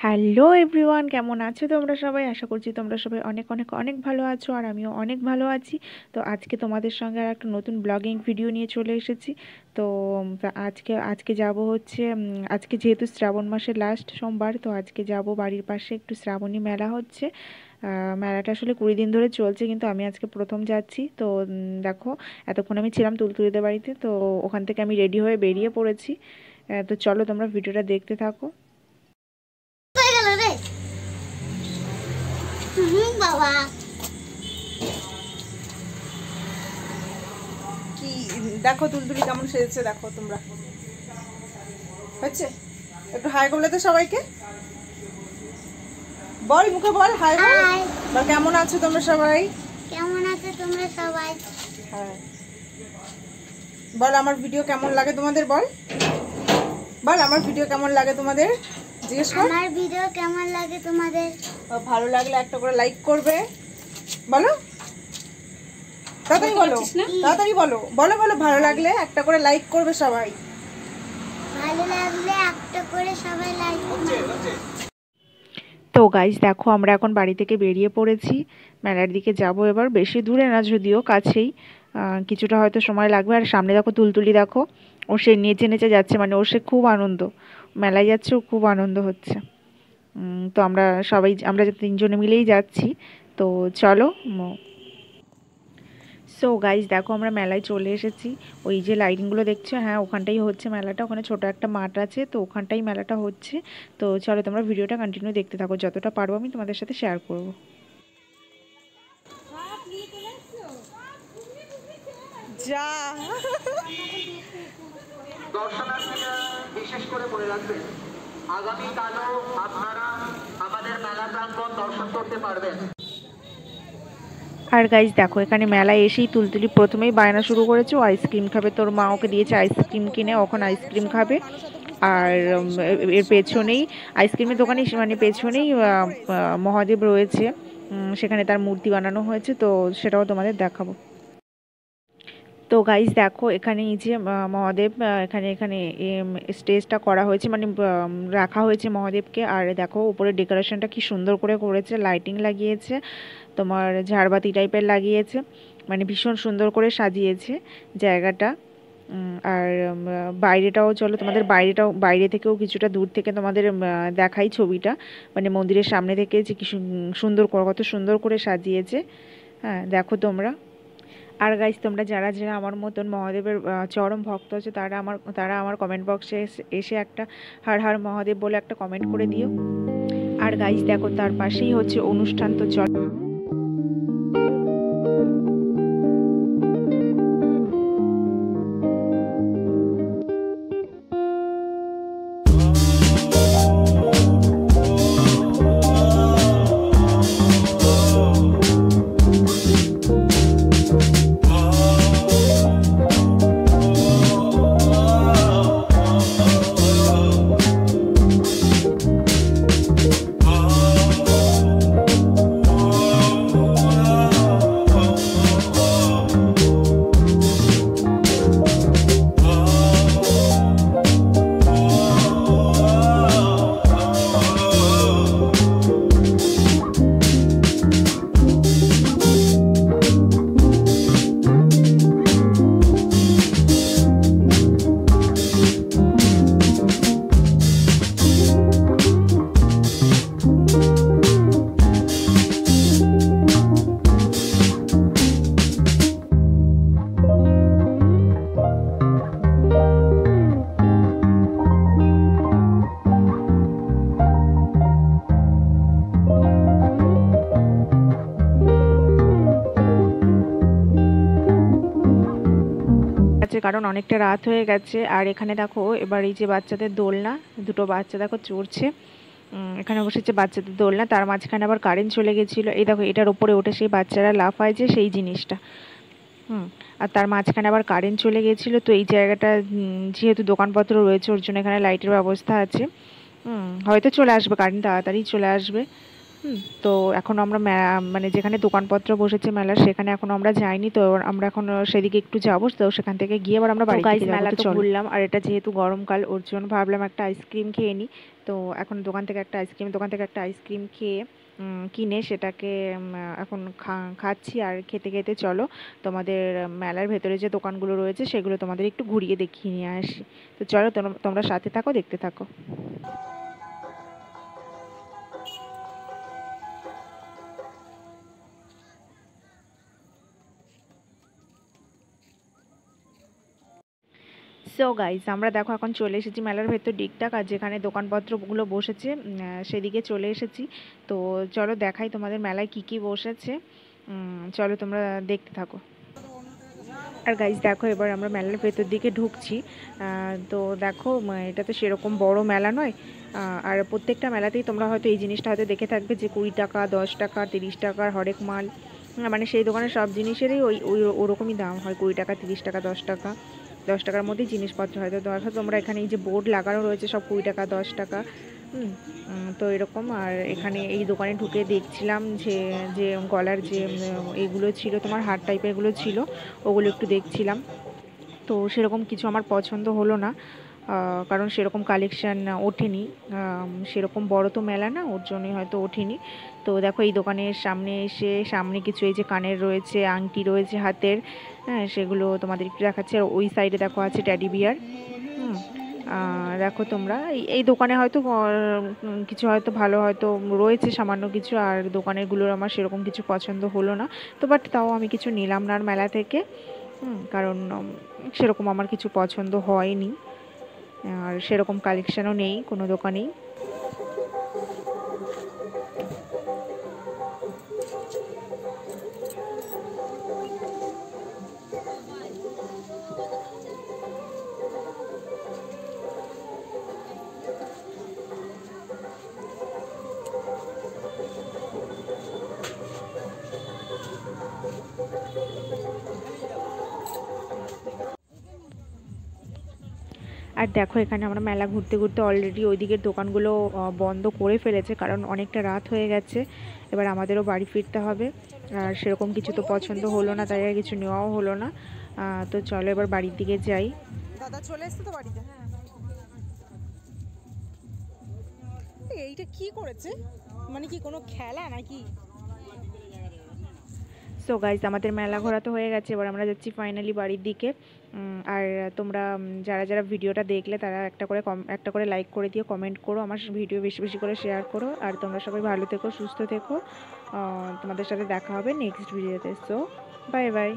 Hello everyone, কেমন আছো তোমরা সবাই? আশা করছি তোমরা সবাই অনেক অনেক অনেক ভালো আছো, আর আমিও অনেক ভালো আছি। তো আজকে তোমাদের সঙ্গে আর একটা নতুন ব্লগিং ভিডিও নিয়ে চলে এসেছি। তো আজকে আজকে যাব হচ্ছে আজকে যেহেতু শ্রাবণ মাসের লাস্ট সোমবার, তো আজকে যাব বাড়ির পাশে একটু শ্রাবণী মেলা হচ্ছে। মেলাটা আসলে 20 দিন ধরে চলছে, কিন্তু আমি আজকে প্রথম যাচ্ছি। তো দেখো, এতক্ষণ আমি ছিলাম তুলতুলিদের বাড়িতে, তো ওখান থেকে আমি রেডি হয়ে বেরিয়ে পড়েছি। তো চলো তোমরা ভিডিওটা দেখতে থাকো। বাবা কি দেখো তুলতুলি কেমন সেজেছে, দেখো তোমরা। হচ্ছে একটু হাই করলে তো সবাইকে বল, মুখে বল হাই বল। হাই, বা কেমন আছো তোমরা সবাই? কেমন আছো তোমরা সবাই? হ্যাঁ, বল আমার ভিডিও কেমন লাগে তোমাদের, বল বল আমার ভিডিও কেমন লাগে তোমাদের, জিজ্ঞেস কর। আমার ভিডিও কেমন লাগে তোমাদের? ভালো লাগলে একটা করে লাইক করবে, বলো তাড়াতাড়ি বলো, তাড়াতাড়ি বলো, বলো বলো ভালো লাগলে একটা করে লাইক করবে সবাই। ভালো লাগলে একটা করে সবাই লাইক করবে। তো গাইজ দেখো, আমরা এখন বাড়ি থেকে বেরিয়ে পড়েছি, মেলার দিকে যাব এবার। বেশি দূরে না, যদিও কাছেই, কিছুটা হয়তো সময় লাগবে। আর সামনে দেখো তুলতুলি, দেখো ও সে নেচে নেচে যাচ্ছে, মানে ওর সে খুব আনন্দ, মেলায় যাচ্ছে, ও খুব আনন্দ হচ্ছে। তো আমরা তিনজনে মিলেই যাচ্ছি। তো চলো। সো গাইজ দেখো, আমরা মেলায় চলে এসেছি। ওই যে লাইটিংগুলো দেখছো, হ্যাঁ ওখানটাই হচ্ছে মেলাটা, ওখানে ছোট একটা মাঠ আছে, তো ওখানটাই মেলাটা হচ্ছে। তো চলো তোমরা ভিডিওটা কন্টিনিউ দেখতে থাকো, যতটা পারবো আমি তোমাদের সাথে শেয়ার করব। যা দর্শনার্থীরা বিশেষ করে মনে রাখবেন, আগামীকালও আপনারা আমাদের মেলা প্রাঙ্গণ দর্শন করতে পারবেন। আর গাইজ দেখো, এখানে মেলায় এসেই তুলতুলি প্রথমেই বায়না শুরু করেছে, ও আইসক্রিম খাবে। তোর মা ওকে দিয়েছে আইসক্রিম কিনে, ওখানে আইসক্রিম খাবে। আর এর পেছনেই আইসক্রিমের দোকানে, মানে পেছনেই মহাদেব রয়েছে, সেখানে তার মূর্তি বানানো হয়েছে, তো সেটাও তোমাদের দেখাবো। তো গাইজ দেখো, এখানে এই যে মহাদেব, এখানে এখানে স্টেজটা করা হয়েছে, মানে রাখা হয়েছে মহাদেবকে। আর দেখো উপরে ডেকোরেশনটা কি সুন্দর করে করেছে, লাইটিং লাগিয়েছে, তোমার ঝাড়বাতি টাইপের লাগিয়েছে, মানে ভীষণ সুন্দর করে সাজিয়েছে জায়গাটা। আর বাইরেটাও, চলো তোমাদের বাইরে থেকেও কিছুটা দূর থেকে তোমাদের দেখাই ছবিটা, মানে মন্দিরের সামনে থেকে যে কি সুন্দর, কত সুন্দর করে সাজিয়েছে। হ্যাঁ দেখো তোমরা। আর গাইজ তোমরা যারা যারা আমার মতন মহাদেবের চরম ভক্ত আছে, তারা আমার কমেন্ট বক্সে এসে একটা হর হর মহাদেব বলে একটা কমেন্ট করে দিও। আর গাইজ দেখো, তার পাশেই হচ্ছে অনুষ্ঠান, তো চল। কারণ অনেকটা রাত হয়ে গেছে। আর এখানে দেখো, এবার এই যে বাচ্চাদের দোলনা, দুটো বাচ্চা দেখো চড়ছে, এখানে বসেছে বাচ্চাদের দোলনা, তার মাঝখানে আবার কারেন্ট চলে গেছিলো। এই দেখো, এটার উপরে উঠে সেই বাচ্চারা লাফায় যে, সেই জিনিসটা। আর তার মাঝখানে আবার কারেন্ট চলে গেছিলো। তো এই জায়গাটা যেহেতু দোকানপত্র রয়েছে, ওর জন্য এখানে লাইটের ব্যবস্থা আছে। হয়তো চলে আসবে কারেন্ট, তাড়াতাড়ি চলে আসবে। তো এখন আমরা মানে যেখানে দোকানপত্র বসেছে মেলার, সেখানে এখনো আমরা যাইনি। তো আমরা এখন সেদিকে একটু যাবো, তো সেখান থেকে গিয়ে এবার আমরা বাড়ি থেকে যাবো। তো ঘুরলাম, আর এটা যেহেতু গরমকাল, ওর জন্য ভাবলাম একটা আইসক্রিম খেয়ে নিই। তো এখন দোকান থেকে একটা আইসক্রিম খেয়ে কিনে সেটাকে এখন খাচ্ছি। আর খেতে খেতে চলো তোমাদের মেলার ভেতরে যে দোকানগুলো রয়েছে সেগুলো তোমাদের একটু ঘুরিয়ে দেখিয়ে নিয়ে আসি। তো চলো তোমরা সাথে থাকো, দেখতে থাকো। সো গাইজ, আমরা দেখো এখন চলে এসেছি মেলার ভেতর ঠিকঠাক, আর যেখানে দোকানপত্রগুলো বসেছে সেদিকে চলে এসেছি। তো চলো দেখাই তোমাদের মেলায় কি কি বসেছে। চলো তোমরা দেখতে থাকো। আর গাইজ দেখো, এবার আমরা মেলার ভেতর দিকে ঢুকছি। তো দেখো এটা তো সেরকম বড় মেলা নয়। আর প্রত্যেকটা মেলাতেই তোমরা হয়তো এই জিনিসটা হয়তো দেখে থাকবে যে 20 টাকা, 10 টাকা, 30 টাকার হরেক মাল। মানে সেই দোকানের সব জিনিসেরই ওই ওই ওরকমই দাম হয়, 20 টাকা, 30 টাকা, 10 টাকা। 10 টাকার মধ্যেই জিনিসপত্র হয়। তো দেখো তোমরা এখানে এই যে বোর্ড লাগানো রয়েছে সব 20 টাকা, 10 টাকা। তো এরকম। আর এখানে এই দোকানে ঢুকে দেখছিলাম যে যে গলার যে এইগুলো ছিল, তোমার হার টাইপের এগুলো ছিল, ওগুলো একটু দেখছিলাম। তো সেরকম কিছু আমার পছন্দ হলো না, কারণ সেরকম কালেকশান ওঠেনি। সেরকম বড় তো মেলা না, ওর জন্যই হয়তো ওঠেনি। তো দেখো এই দোকানের সামনে এসে সামনে কিছু এই যে কানের রয়েছে, আংটি রয়েছে হাতের, হ্যাঁ সেগুলো তোমাদের একটু দেখাচ্ছে। আর ওই সাইডে দেখো আছে টেডি বিয়ার। দেখো তোমরা এই দোকানে হয়তো কিছু হয়তো ভালো হয়তো রয়েছে সামান্য কিছু, আর দোকানেরগুলোর আমার সেরকম কিছু পছন্দ হলো না। তো বাট তাও আমি কিছু নিলাম না আর মেলা থেকে, কারণ সেরকম আমার কিছু পছন্দ হয়নি, আর সেরকম কালেকশানও নেই কোনো দোকানেই। আর দেখো এখানে আমরা মেলা ঘুরতে ঘুরতে অলরেডি ওই দিকের দোকানগুলো বন্ধ করে ফেলেছে, কারণ অনেকটা রাত হয়ে গেছে। এবার আমাদেরও বাড়ি ফিরতে হবে। আর সেরকম কিছু তো পছন্দ হলো না, তাই আর কিছু নেওয়াও হলো না। তো চলো এবার বাড়ির দিকে যাই। দাদা চলে এসছে তো বাড়িতে? হ্যাঁ। এইটা কি করেছে? মানে কি কোনো খেলা নাকি? সো গাইজ, আমাদের মেলা ঘোরা তো হয়ে গেছে, এবার আমরা যাচ্ছি ফাইনালি বাড়ির দিকে। আর তোমরা যারা যারা ভিডিওটা দেখলে তারা একটা করে লাইক করে দিও, কমেন্ট করো, আমার ভিডিও বেশি বেশি করে শেয়ার করো। আর তোমরা সবাই ভালো থেকো, সুস্থ থেকো। তোমাদের সাথে দেখা হবে নেক্সট ভিডিওতে। So bye bye.